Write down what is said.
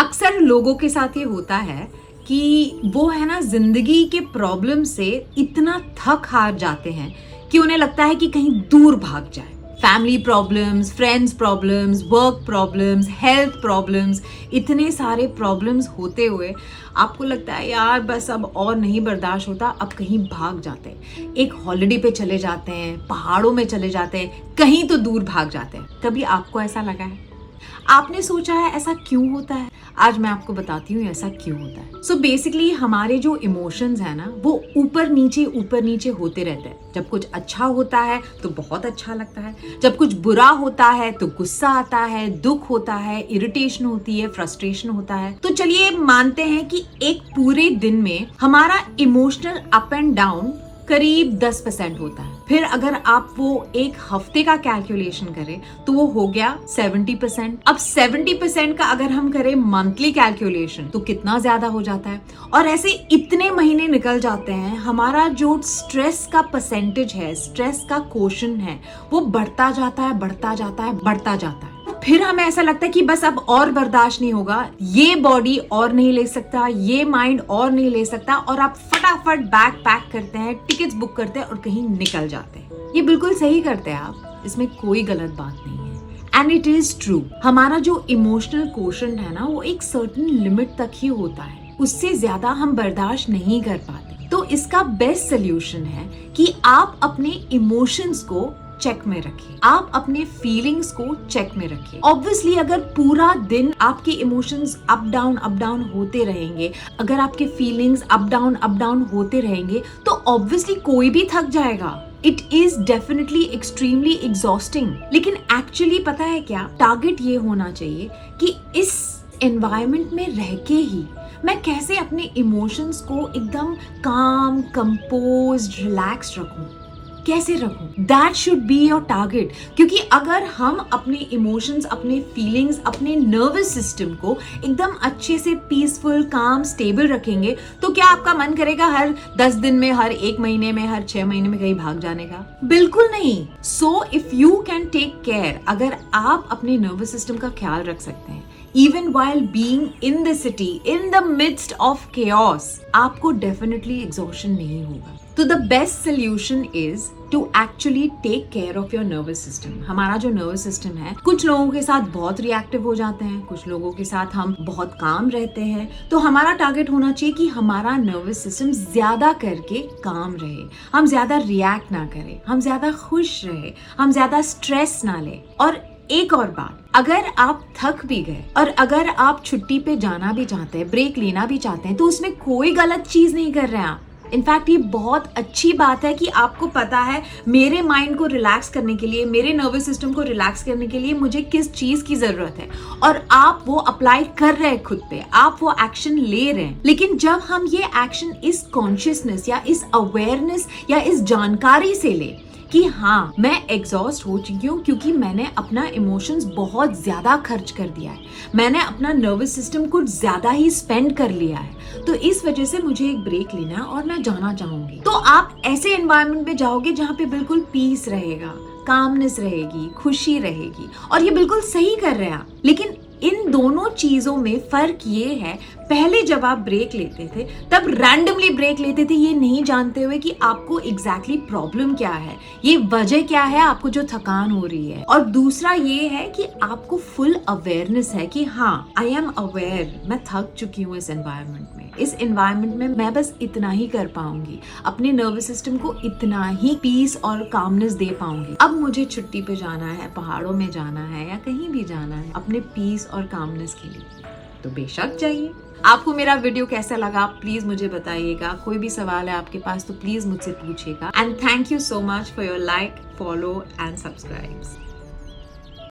अक्सर लोगों के साथ ये होता है कि वो है ना जिंदगी के प्रॉब्लम से इतना थक हार जाते हैं कि उन्हें लगता है कि कहीं दूर भाग जाए। Family problems, friends problems, work problems, health problems, इतने सारे प्रॉब्लम्स होते हुए आपको लगता है यार बस अब और नहीं बर्दाश्त होता, अब कहीं भाग जाते हैं, एक हॉलिडे पे चले जाते हैं, पहाड़ों में चले जाते हैं, कहीं तो दूर भाग जाते हैं। कभी आपको ऐसा लगा है? आपने सोचा है ऐसा क्यों होता है? आज मैं आपको बताती हूँ ऐसा क्यों होता है। सो बेसिकली हमारे जो इमोशंस है ना वो ऊपर नीचे होते रहते हैं। जब कुछ अच्छा होता है तो बहुत अच्छा लगता है, जब कुछ बुरा होता है तो गुस्सा आता है, दुख होता है, इरिटेशन होती है, फ्रस्ट्रेशन होता है। तो चलिए मानते हैं कि एक पूरे दिन में हमारा इमोशनल अप एंड डाउन करीब 10% होता है। फिर अगर आप वो एक हफ्ते का कैलकुलेशन करें तो वो हो गया 70%। अब 70% का अगर हम करें मंथली कैलकुलेशन तो कितना ज्यादा हो जाता है। और ऐसे इतने महीने निकल जाते हैं, हमारा जो स्ट्रेस का परसेंटेज है, स्ट्रेस का क्वोशंट है, वो बढ़ता जाता है, बढ़ता जाता है, बढ़ता जाता है। फिर हमें ऐसा लगता है कि बस अब और बर्दाश्त नहीं होगा, ये बॉडी और नहीं ले सकता, ये माइंड और नहीं ले सकता, और आप फटाफट बैग पैक करते हैं, टिकट्स बुक करते हैं और कहीं निकल जाते हैं। ये बिल्कुल सही करते हैं आप, इसमें कोई गलत बात नहीं है। एंड इट इज ट्रू, हमारा जो इमोशनल क्वोशंट है ना वो एक सर्टेन लिमिट तक ही होता है, उससे ज्यादा हम बर्दाश्त नहीं कर पाते। तो इसका बेस्ट सोल्यूशन है कि आप अपने इमोशंस को चेक में रखिए, आप अपने फीलिंग्स को चेक में रखिए। ऑब्वियसली अगर पूरा दिन आपके इमोशंस अप डाउन होते रहेंगे, अगर आपके फीलिंग्स अप डाउन होते रहेंगे तो ऑब्वियसली कोई भी थक जाएगा। It is definitely extremely exhausting. लेकिन एक्चुअली पता है क्या, टारगेट ये होना चाहिए कि इस एनवायरनमेंट में रह के ही मैं कैसे अपने इमोशंस को एकदम काम, कंपोज्ड, रिलैक्स्ड रखूं, कैसे रखूं। That should be your target. क्योंकि अगर हम अपने इमोशंस, अपने फीलिंग्स, अपने नर्वस सिस्टम को एकदम अच्छे से पीसफुल, काम, स्टेबल रखेंगे तो क्या आपका मन करेगा हर 10 दिन में, हर 1 महीने में, हर 6 महीने में कहीं भाग जाने का? बिल्कुल नहीं। So if you can take care, अगर आप अपने नर्वस सिस्टम का ख्याल रख सकते हैं even while being in the city, in the midst of chaos, आपको definitely exhaustion नहीं होगा। तो the best solution is to actually take care of your nervous system। हमारा जो nervous system है, कुछ लोगों के साथ बहुत reactive हो जाते हैं, कुछ लोगों के साथ हम बहुत काम रहते हैं। तो हमारा टारगेट होना चाहिए कि हमारा nervous system ज्यादा करके काम रहे, हम ज्यादा react ना करें, हम ज्यादा खुश रहे, हम ज्यादा स्ट्रेस ना लें। और एक और बात, अगर आप थक भी गए और अगर आप छुट्टी पे जाना भी चाहते हैं, ब्रेक लेना भी चाहते हैं, तो उसमें कोई गलत चीज नहीं कर रहे हैं आप। इनफैक्ट ये बहुत अच्छी बात है कि आपको पता है मेरे माइंड को रिलैक्स करने के लिए, मेरे नर्वस सिस्टम को रिलैक्स करने के लिए मुझे किस चीज की जरूरत है, और आप वो अप्लाई कर रहे हैं खुद पे, आप वो एक्शन ले रहे हैं। लेकिन जब हम ये एक्शन इस कॉन्शियसनेस या इस अवेयरनेस या इस जानकारी से ले कि हाँ मैं एग्जॉस्ट हो चुकी हूँ क्योंकि मैंने अपना इमोशंस बहुत ज्यादा खर्च कर दिया है, मैंने अपना नर्वस सिस्टम कुछ ज्यादा ही स्पेंड कर लिया है, तो इस वजह से मुझे एक ब्रेक लेना है और मैं जाना चाहूंगी। तो आप ऐसे एनवायरनमेंट में जाओगे जहाँ पे बिल्कुल पीस रहेगा, कामनेस रहेगी, खुशी रहेगी, और ये बिल्कुल सही कर रहे हैं आप। लेकिन इन दोनों चीजों में फर्क ये है, पहले जब आप ब्रेक लेते थे तब रैंडमली ब्रेक लेते थे, ये नहीं जानते हुए कि आपको एग्जैक्टली प्रॉब्लम क्या है, ये वजह क्या है आपको जो थकान हो रही है। और दूसरा ये है कि आपको फुल अवेयरनेस है कि हाँ आई एम अवेयर, मैं थक चुकी हूँ इस एनवायरनमेंट में, इस एनवायरनमेंट में मैं बस इतना ही कर पाऊंगी, अपने नर्वस सिस्टम को इतना ही पीस और कामनेस दे पाऊंगी। अब मुझे छुट्टी पे जाना है, पहाड़ों में जाना है या कहीं भी जाना है अपने पीस और कामनेस के लिए, तो बेशक जाइए। आपको मेरा वीडियो कैसा लगा प्लीज मुझे बताइएगा। कोई भी सवाल है आपके पास तो प्लीज मुझसे पूछिएगा। And thank you so much for your like, follow and subscribe.